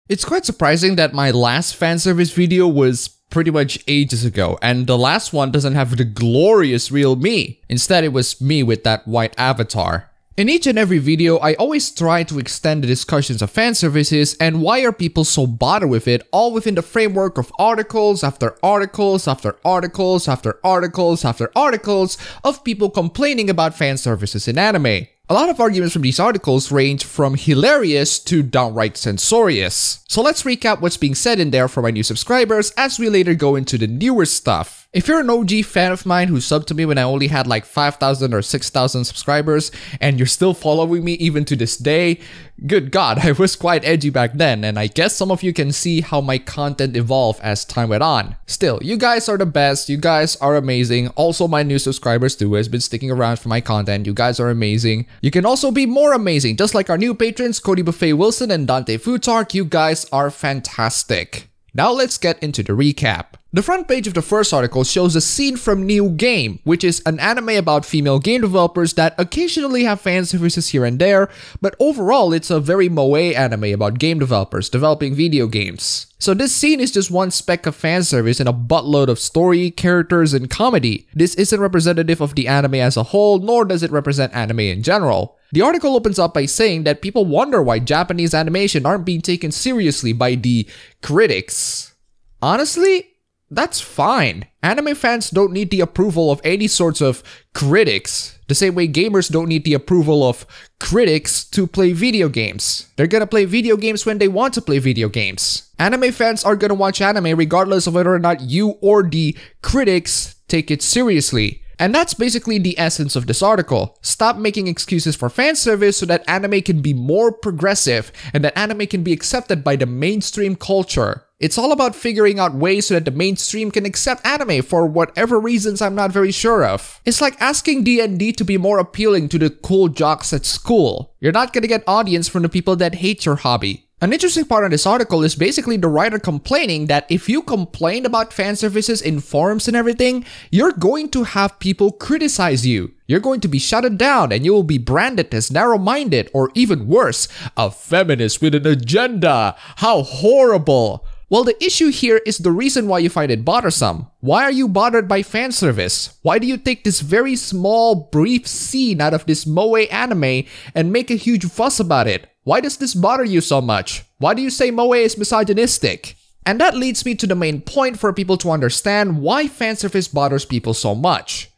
It's quite surprising that my last fanservice video was pretty much ages ago, and the last one doesn't have the glorious real me. Instead, it was me with that white avatar. In each and every video, I always try to extend the discussions of fanservices and why are people so bothered with it, all within the framework of articles after articles after articles after articles after articles of people complaining about fanservices in anime. A lot of arguments from these articles range from hilarious to downright censorious. So let's recap what's being said in there for my new subscribers as we later go into the newer stuff. If you're an OG fan of mine who subbed to me when I only had like 5,000 or 6,000 subscribers and you're still following me even to this day, good God, I was quite edgy back then, and I guess some of you can see how my content evolved as time went on. Still, you guys are the best, you guys are amazing. Also, my new subscribers too has been sticking around for my content. You guys are amazing. You can also be more amazing, just like our new patrons Cody Buffet Wilson and Dante Futark. You guys are fantastic. Now let's get into the recap. The front page of the first article shows a scene from New Game, which is an anime about female game developers that occasionally have fan services here and there, but overall it's a very moe anime about game developers developing video games. So this scene is just one speck of fan service and a buttload of story, characters, and comedy. This isn't representative of the anime as a whole, nor does it represent anime in general. The article opens up by saying that people wonder why Japanese animation aren't being taken seriously by the critics. Honestly, that's fine. Anime fans don't need the approval of any sorts of critics, the same way gamers don't need the approval of critics to play video games. They're gonna play video games when they want to play video games. Anime fans are gonna watch anime regardless of whether or not you or the critics take it seriously. And that's basically the essence of this article. Stop making excuses for fan service so that anime can be more progressive and that anime can be accepted by the mainstream culture. It's all about figuring out ways so that the mainstream can accept anime for whatever reasons I'm not very sure of. It's like asking D&D to be more appealing to the cool jocks at school. You're not gonna get audience from the people that hate your hobby. An interesting part of this article is basically the writer complaining that if you complain about fan services in forums and everything, you're going to have people criticize you. You're going to be shouted down and you will be branded as narrow-minded or even worse, a feminist with an agenda. How horrible! Well, the issue here is the reason why you find it bothersome. Why are you bothered by fan service? Why do you take this very small, brief scene out of this moe anime and make a huge fuss about it? Why does this bother you so much? Why do you say moe is misogynistic? And that leads me to the main point for people to understand why fanservice bothers people so much.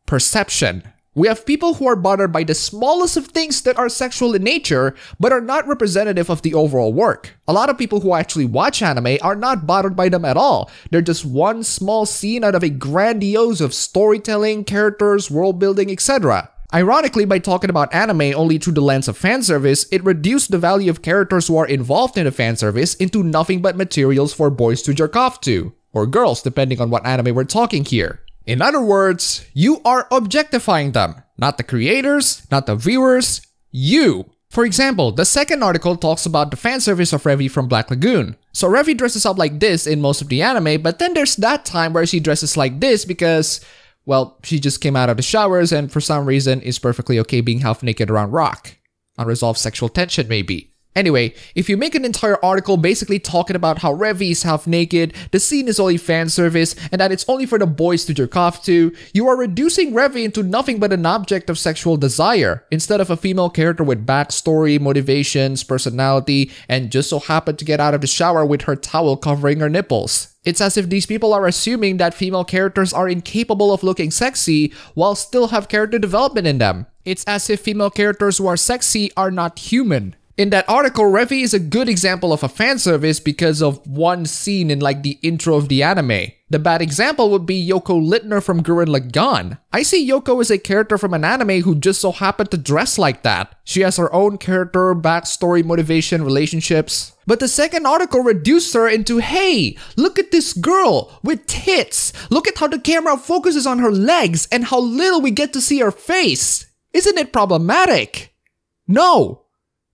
Perception. We have people who are bothered by the smallest of things that are sexual in nature, but are not representative of the overall work. A lot of people who actually watch anime are not bothered by them at all. They're just one small scene out of a grandiose of storytelling, characters, world building, etc. Ironically, by talking about anime only through the lens of fanservice, it reduced the value of characters who are involved in the fanservice into nothing but materials for boys to jerk off to. Or girls, depending on what anime we're talking here. In other words, you are objectifying them. Not the creators, not the viewers, you. For example, the second article talks about the fanservice of Revi from Black Lagoon. So Revi dresses up like this in most of the anime, but then there's that time where she dresses like this because, well, she just came out of the showers and for some reason is perfectly okay being half naked around rock. Unresolved sexual tension maybe. Anyway, if you make an entire article basically talking about how Revi is half naked, the scene is only fan service, and that it's only for the boys to jerk off to, you are reducing Revi into nothing but an object of sexual desire, instead of a female character with backstory, motivations, personality, and just so happened to get out of the shower with her towel covering her nipples. It's as if these people are assuming that female characters are incapable of looking sexy while still have character development in them. It's as if female characters who are sexy are not human. In that article, Revi is a good example of a fan service because of one scene in like the intro of the anime. The bad example would be Yoko Littner from Gurren Lagann. I see Yoko as a character from an anime who just so happened to dress like that. She has her own character, backstory, motivation, relationships. But the second article reduced her into, hey, look at this girl with tits. Look at how the camera focuses on her legs and how little we get to see her face. Isn't it problematic? No.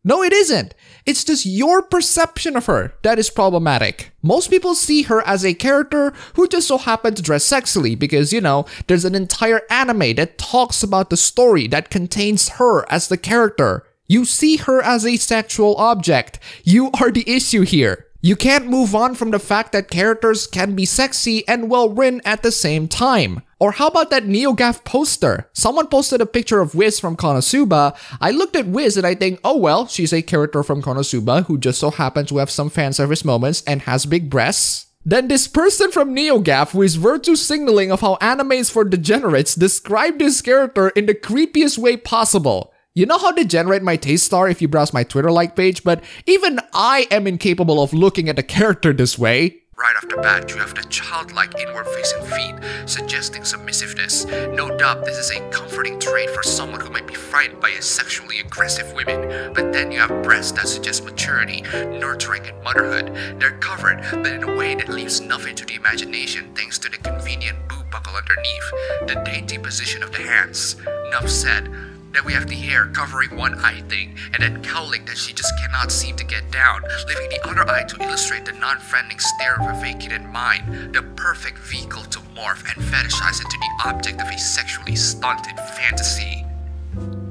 No, it isn't. It's just your perception of her that is problematic. Most people see her as a character who just so happened to dress sexily because, you know, there's an entire anime that talks about the story that contains her as the character. You see her as a sexual object. You are the issue here. You can't move on from the fact that characters can be sexy and well written at the same time. Or how about that NeoGAF poster? Someone posted a picture of Wiz from Konosuba. I looked at Wiz and I think, oh well, she's a character from Konosuba who just so happens to have some fan service moments and has big breasts. Then this person from NeoGAF, who is virtue signaling of how anime is for degenerates, described this character in the creepiest way possible. You know how degenerate my tastes are if you browse my Twitter-like page, but even I am incapable of looking at a character this way. Right off the bat, you have the childlike inward-facing feet, suggesting submissiveness. No doubt this is a comforting trait for someone who might be frightened by sexually aggressive women. But then you have breasts that suggest maturity, nurturing, and motherhood. They're covered, but in a way that leaves nothing to the imagination thanks to the convenient boob buckle underneath, the dainty position of the hands. Enough said. Then we have the hair covering one eye thing, and then cowling that she just cannot seem to get down, leaving the other eye to illustrate the non-threatening stare of a vacated mind, the perfect vehicle to morph and fetishize into the object of a sexually stunted fantasy.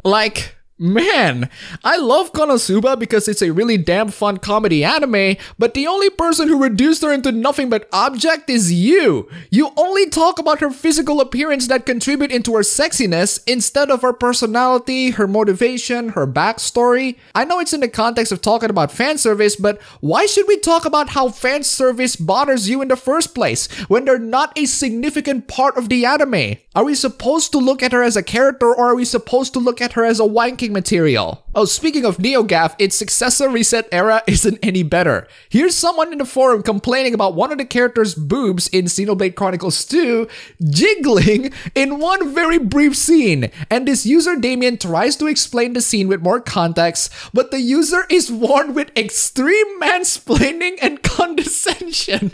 Like, man, I love Konosuba because it's a really damn fun comedy anime, but the only person who reduced her into nothing but object is you. You only talk about her physical appearance that contribute into her sexiness instead of her personality, her motivation, her backstory. I know it's in the context of talking about fan service, but why should we talk about how fan service bothers you in the first place when they're not a significant part of the anime? Are we supposed to look at her as a character, or are we supposed to look at her as a wanking material? Oh, speaking of NeoGAF, its successor Reset Era isn't any better. Here's someone in the forum complaining about one of the characters' boobs in Xenoblade Chronicles 2 jiggling in one very brief scene, and this user Damien tries to explain the scene with more context, but the user is warned with extreme mansplaining and condescension.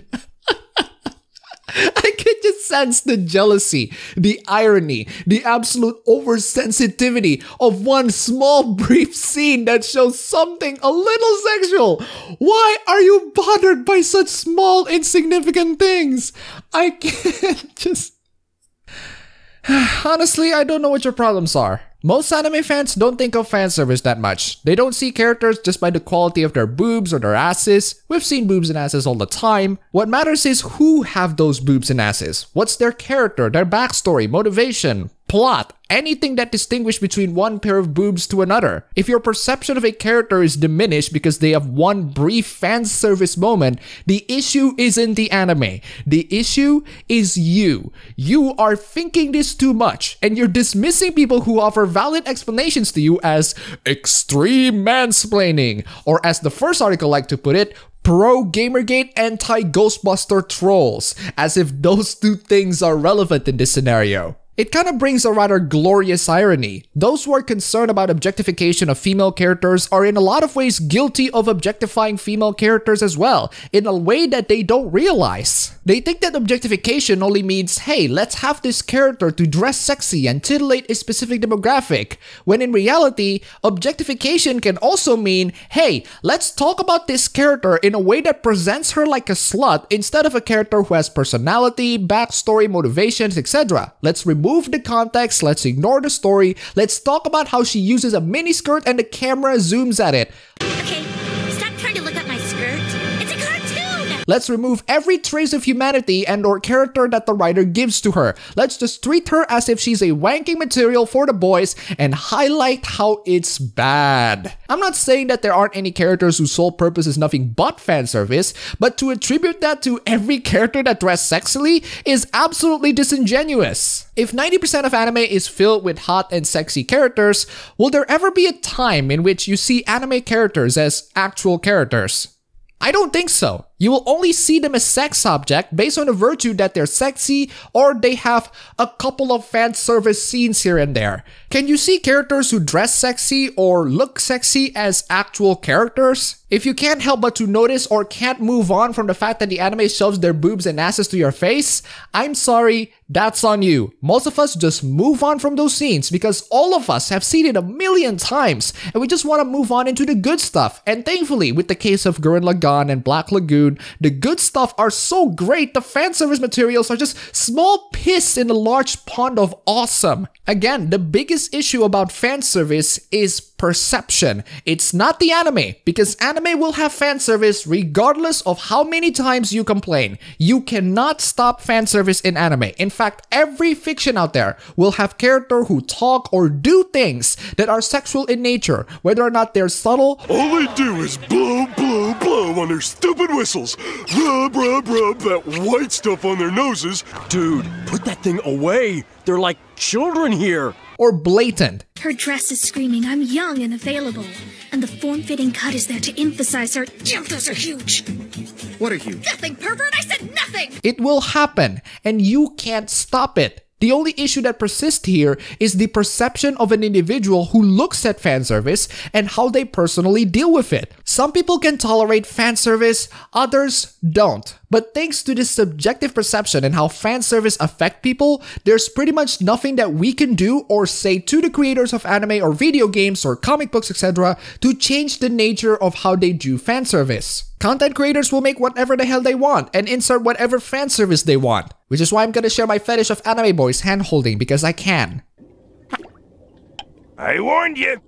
I could just sense the jealousy, the irony, the absolute oversensitivity of one small brief scene that shows something a little sexual. Why are you bothered by such small, insignificant things? I can't just... Honestly, I don't know what your problems are. Most anime fans don't think of fanservice that much. They don't see characters just by the quality of their boobs or their asses. We've seen boobs and asses all the time. What matters is who have those boobs and asses. What's their character, their backstory, motivation, plot, anything that distinguishes between one pair of boobs to another. If your perception of a character is diminished because they have one brief fan service moment, the issue isn't the anime. The issue is you. You are thinking this too much, and you're dismissing people who offer valid explanations to you as extreme mansplaining, or as the first article liked to put it, pro-Gamergate anti-Ghostbuster trolls, as if those two things are relevant in this scenario. It kind of brings a rather glorious irony. Those who are concerned about objectification of female characters are in a lot of ways guilty of objectifying female characters as well, in a way that they don't realize. They think that objectification only means, hey, let's have this character to dress sexy and titillate a specific demographic, when in reality, objectification can also mean, hey, let's talk about this character in a way that presents her like a slut instead of a character who has personality, backstory, motivations, etc. Let's remove the context, let's ignore the story, let's talk about how she uses a miniskirt and the camera zooms at it. Okay, stop trying to look at my skirt. It's a cartoon! Let's remove every trace of humanity and or character that the writer gives to her. Let's just treat her as if she's a wanking material for the boys and highlight how it's bad. I'm not saying that there aren't any characters whose sole purpose is nothing but fan service, but to attribute that to every character that dressed sexily is absolutely disingenuous. If 90% of anime is filled with hot and sexy characters, will there ever be a time in which you see anime characters as actual characters? I don't think so. You will only see them as sex object based on the virtue that they're sexy or they have a couple of fan service scenes here and there. Can you see characters who dress sexy or look sexy as actual characters? If you can't help but to notice or can't move on from the fact that the anime shoves their boobs and asses to your face, I'm sorry, that's on you. Most of us just move on from those scenes because all of us have seen it a million times and we just want to move on into the good stuff. And thankfully, with the case of Gurren Lagann and Black Lagoon, Lagoon, the good stuff are so great, the fanservice materials are just small piss in a large pond of awesome. Again, the biggest issue about fanservice is perception. It's not the anime, because anime will have fanservice regardless of how many times you complain. You cannot stop fanservice in anime. In fact, every fiction out there will have characters who talk or do things that are sexual in nature, whether or not they're subtle. All they do is blow, blow, blow on their stupid whistles. Rub, rub, rub that white stuff on their noses. Dude, put that thing away. They're like children here. Or blatant. Her dress is screaming, I'm young and available. And the form-fitting cut is there to emphasize her genitals are huge. What are huge? Nothing, pervert! I said nothing! It will happen, and you can't stop it. The only issue that persists here is the perception of an individual who looks at fanservice and how they personally deal with it. Some people can tolerate fanservice, others don't. But thanks to this subjective perception and how fanservice affect people, there's pretty much nothing that we can do or say to the creators of anime or video games or comic books, etc. to change the nature of how they do fanservice. Content creators will make whatever the hell they want and insert whatever fanservice they want. Which is why I'm gonna share my fetish of anime boys hand-holding, because I can. I warned you.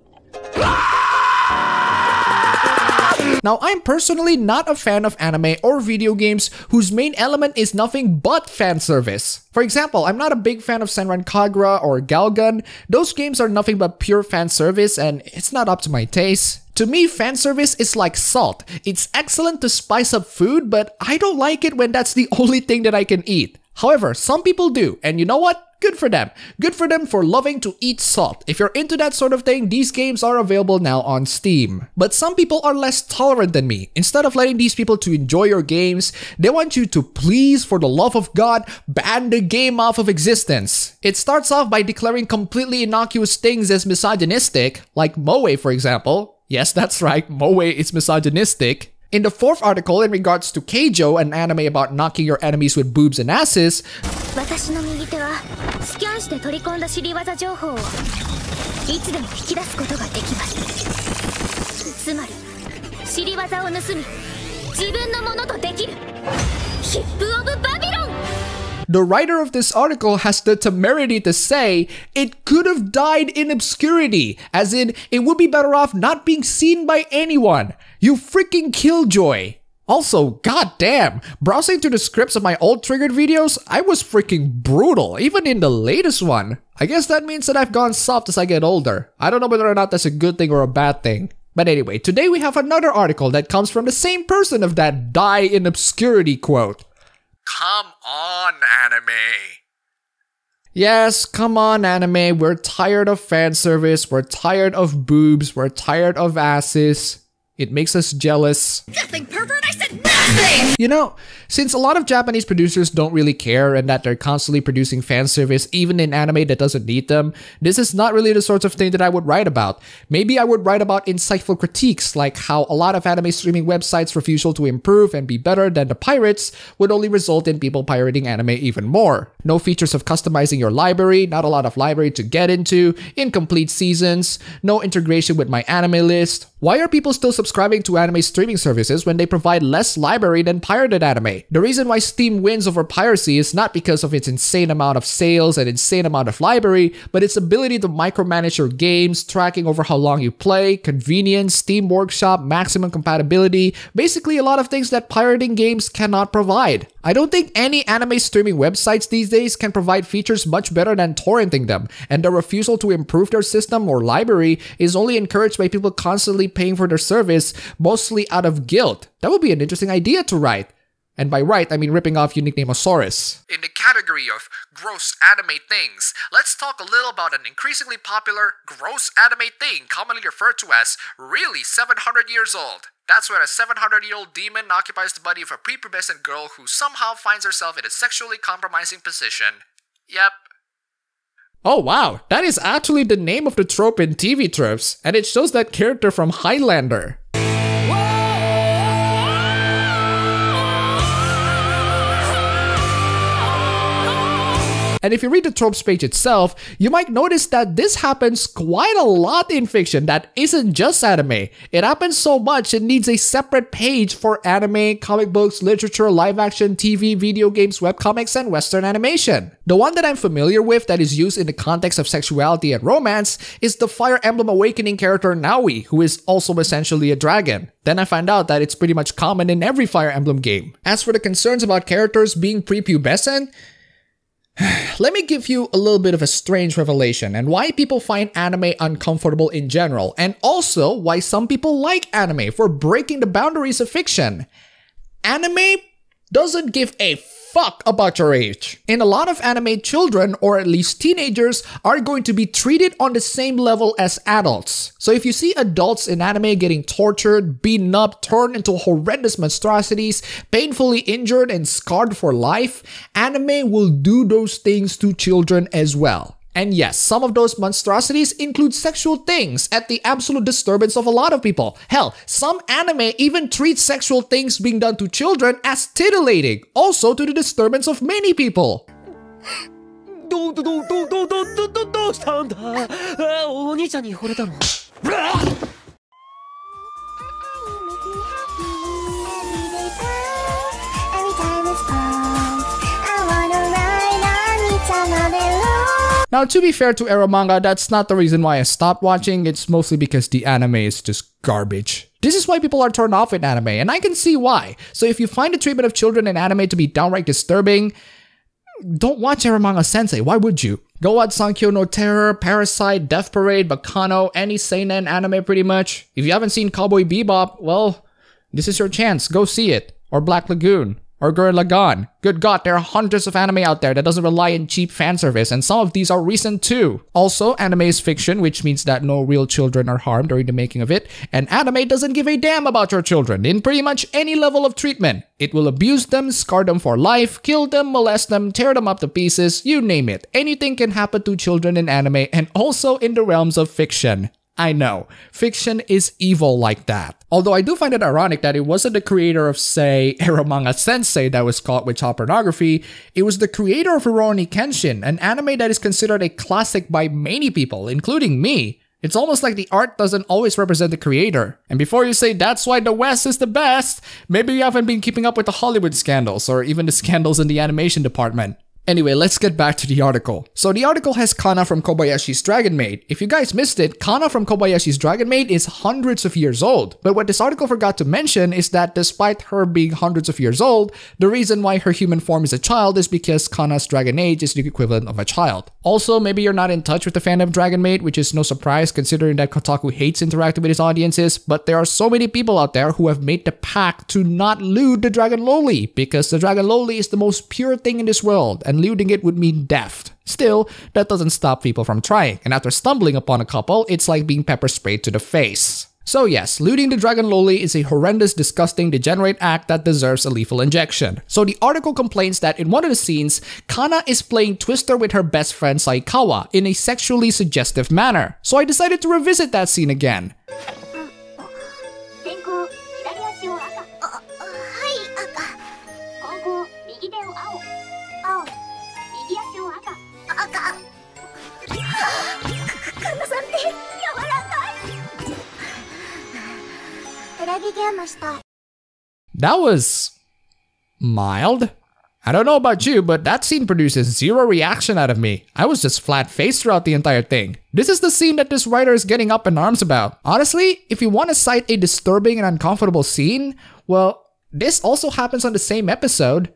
Now, I'm personally not a fan of anime or video games whose main element is nothing but fanservice. For example, I'm not a big fan of Senran Kagura or Galgun. Those games are nothing but pure fanservice and it's not up to my taste. To me, fanservice is like salt. It's excellent to spice up food, but I don't like it when that's the only thing that I can eat. However, some people do, and you know what? Good for them. Good for them for loving to eat salt. If you're into that sort of thing, these games are available now on Steam. But some people are less tolerant than me. Instead of letting these people to enjoy your games, they want you to please, for the love of God, ban the game off of existence. It starts off by declaring completely innocuous things as misogynistic, like WOAH for example. Yes, that's right, WOAH is misogynistic. In the fourth article in regards to Keijo, an anime about knocking your enemies with boobs and asses, the writer of this article has the temerity to say it could have died in obscurity, as in it would be better off not being seen by anyone. You freaking killjoy. Also, goddamn, browsing through the scripts of my old triggered videos, I was freaking brutal, even in the latest one. I guess that means that I've gone soft as I get older. I don't know whether or not that's a good thing or a bad thing. But anyway, today we have another article that comes from the same person of that die in obscurity quote. Come on, anime. Yes, come on, anime. We're tired of fan service. We're tired of boobs. We're tired of asses. It makes us jealous. Nothing, pervert! I said nothing! You know, since a lot of Japanese producers don't really care and that they're constantly producing fan service even in anime that doesn't need them, this is not really the sort of thing that I would write about. Maybe I would write about insightful critiques like how a lot of anime streaming websites' refusal to improve and be better than the pirates would only result in people pirating anime even more. No features of customizing your library, not a lot of library to get into, incomplete seasons, no integration with my anime list. Why are people still subscribing to anime streaming services when they provide less library than pirated anime? The reason why Steam wins over Piracy is not because of its insane amount of sales and insane amount of library, but its ability to micromanage your games, tracking over how long you play, convenience, Steam Workshop, maximum compatibility, basically a lot of things that pirating games cannot provide. I don't think any anime streaming websites these days can provide features much better than torrenting them, and the refusal to improve their system or library is only encouraged by people constantly paying for their service, mostly out of guilt. That would be an interesting idea to write. And by write, I mean ripping off Uniquenameousaurus. In the category of gross anime things, let's talk a little about an increasingly popular gross anime thing commonly referred to as really 700 years old. That's where a 700-year-old demon occupies the body of a prepubescent girl who somehow finds herself in a sexually compromising position. Yep. Oh wow, that is actually the name of the trope in TV tropes, and it shows that character from Highlander. And if you read the tropes page itself, you might notice that this happens quite a lot in fiction that isn't just anime. It happens so much it needs a separate page for anime, comic books, literature, live action, TV, video games, webcomics, and Western animation. The one that I'm familiar with that is used in the context of sexuality and romance is the Fire Emblem Awakening character Naui, who is also essentially a dragon. Then I find out that it's pretty much common in every Fire Emblem game. As for the concerns about characters being prepubescent, let me give you a little bit of a strange revelation and why people find anime uncomfortable in general, and also why some people like anime for breaking the boundaries of fiction. Anime doesn't give a fuck about your age. In a lot of anime, children, or at least teenagers, are going to be treated on the same level as adults. So if you see adults in anime getting tortured, beaten up, turned into horrendous monstrosities, painfully injured, and scarred for life, anime will do those things to children as well. And yes, some of those monstrosities include sexual things at the absolute disturbance of a lot of people. Hell, some anime even treats sexual things being done to children as titillating, also to the disturbance of many people. どうしたんだお兄ちゃんに惚れたの Now, to be fair to Eromanga, that's not the reason why I stopped watching. It's mostly because the anime is just garbage. This is why people are turned off in anime, and I can see why. So if you find the treatment of children in anime to be downright disturbing, don't watch Eromanga Sensei. Why would you? Go watch Sankyo no Terror, Parasite, Death Parade, Bakano, any seinen anime pretty much. If you haven't seen Cowboy Bebop, well, this is your chance. Go see it. Or Black Lagoon. Or Gurren Lagann. Good God, there are hundreds of anime out there that doesn't rely on cheap fan service, and some of these are recent too. Also, anime is fiction, which means that no real children are harmed during the making of it, and anime doesn't give a damn about your children in pretty much any level of treatment. It will abuse them, scar them for life, kill them, molest them, tear them up to pieces, you name it. Anything can happen to children in anime and also in the realms of fiction. I know, fiction is evil like that. Although I do find it ironic that it wasn't the creator of, say, Eromanga Sensei that was caught with child pornography, it was the creator of Rurouni Kenshin, an anime that is considered a classic by many people, including me. It's almost like the art doesn't always represent the creator. And before you say that's why the West is the best, maybe you haven't been keeping up with the Hollywood scandals, or even the scandals in the animation department. Anyway, let's get back to the article. So the article has Kana from Kobayashi's Dragon Maid. If you guys missed it, Kana from Kobayashi's Dragon Maid is hundreds of years old. But what this article forgot to mention is that despite her being hundreds of years old, the reason why her human form is a child is because Kana's dragon age is the equivalent of a child. Also, maybe you're not in touch with the fandom Dragon Maid, which is no surprise considering that Kotaku hates interacting with his audiences, but there are so many people out there who have made the pact to not lewd the Dragon Loli, because the Dragon Loli is the most pure thing in this world, and lewding it would mean death. Still, that doesn't stop people from trying, and after stumbling upon a couple, it's like being pepper sprayed to the face. So yes, lewding the Dragon Loli is a horrendous, disgusting, degenerate act that deserves a lethal injection. So the article complains that in one of the scenes, Kana is playing Twister with her best friend Saikawa in a sexually suggestive manner. So I decided to revisit that scene again. That was mild. I don't know about you, but that scene produces zero reaction out of me. I was just flat-faced throughout the entire thing. This is the scene that this writer is getting up in arms about. Honestly, if you want to cite a disturbing and uncomfortable scene, well, this also happens on the same episode.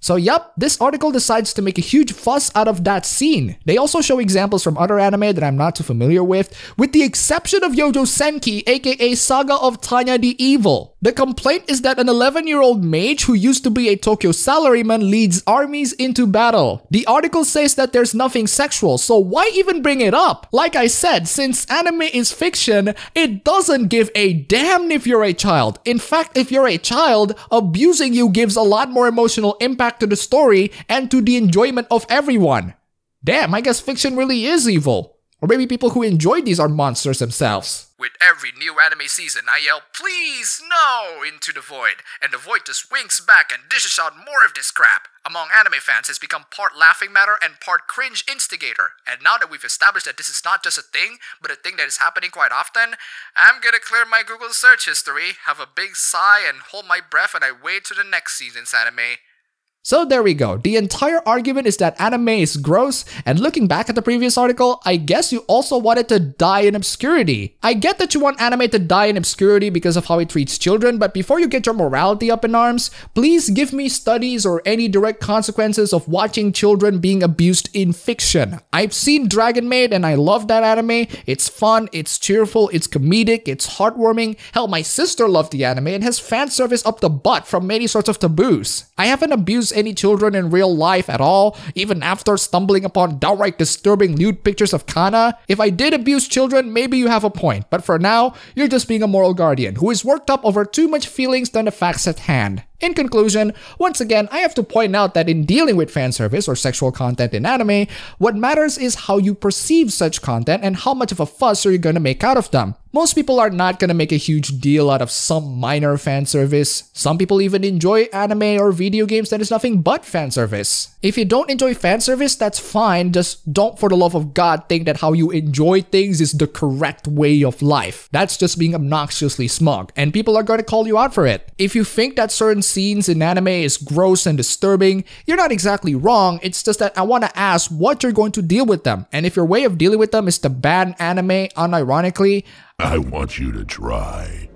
So yup, this article decides to make a huge fuss out of that scene. They also show examples from other anime that I'm not too familiar with the exception of Yojo Senki, aka Saga of Tanya the Evil. The complaint is that an 11-year-old mage who used to be a Tokyo salaryman leads armies into battle. The article says that there's nothing sexual, so why even bring it up? Like I said, since anime is fiction, it doesn't give a damn if you're a child. In fact, if you're a child, abusing you gives a lot more emotional impact to the story and to the enjoyment of everyone. Damn, I guess fiction really is evil. Or maybe people who enjoy these are monsters themselves. With every new anime season, I yell, "Please, no!" into the void, and the void just winks back and dishes out more of this crap. Among anime fans, it's become part laughing matter and part cringe instigator. And now that we've established that this is not just a thing, but a thing that is happening quite often, I'm gonna clear my Google search history, have a big sigh, and hold my breath and I wait to the next season's anime. So there we go. The entire argument is that anime is gross, and looking back at the previous article, I guess you also want it to die in obscurity. I get that you want anime to die in obscurity because of how it treats children, but before you get your morality up in arms, please give me studies or any direct consequences of watching children being abused in fiction. I've seen Dragon Maid and I love that anime. It's fun, it's cheerful, it's comedic, it's heartwarming. Hell, my sister loved the anime and has fan service up the butt from many sorts of taboos. I haven't abused any children in real life at all, even after stumbling upon downright disturbing nude pictures of Kana. If I did abuse children, maybe you have a point, but for now, you're just being a moral guardian who is worked up over too much feelings than the facts at hand. In conclusion, once again, I have to point out that in dealing with fan service or sexual content in anime, what matters is how you perceive such content and how much of a fuss are you gonna make out of them. Most people are not gonna make a huge deal out of some minor fan service. Some people even enjoy anime or video games that is nothing but fan service. If you don't enjoy fan service, that's fine, just don't for the love of God think that how you enjoy things is the correct way of life. That's just being obnoxiously smug, and people are gonna call you out for it. If you think that certain scenes in anime is gross and disturbing, you're not exactly wrong, it's just that I want to ask what you're going to deal with them, and if your way of dealing with them is to ban anime unironically, I want you to try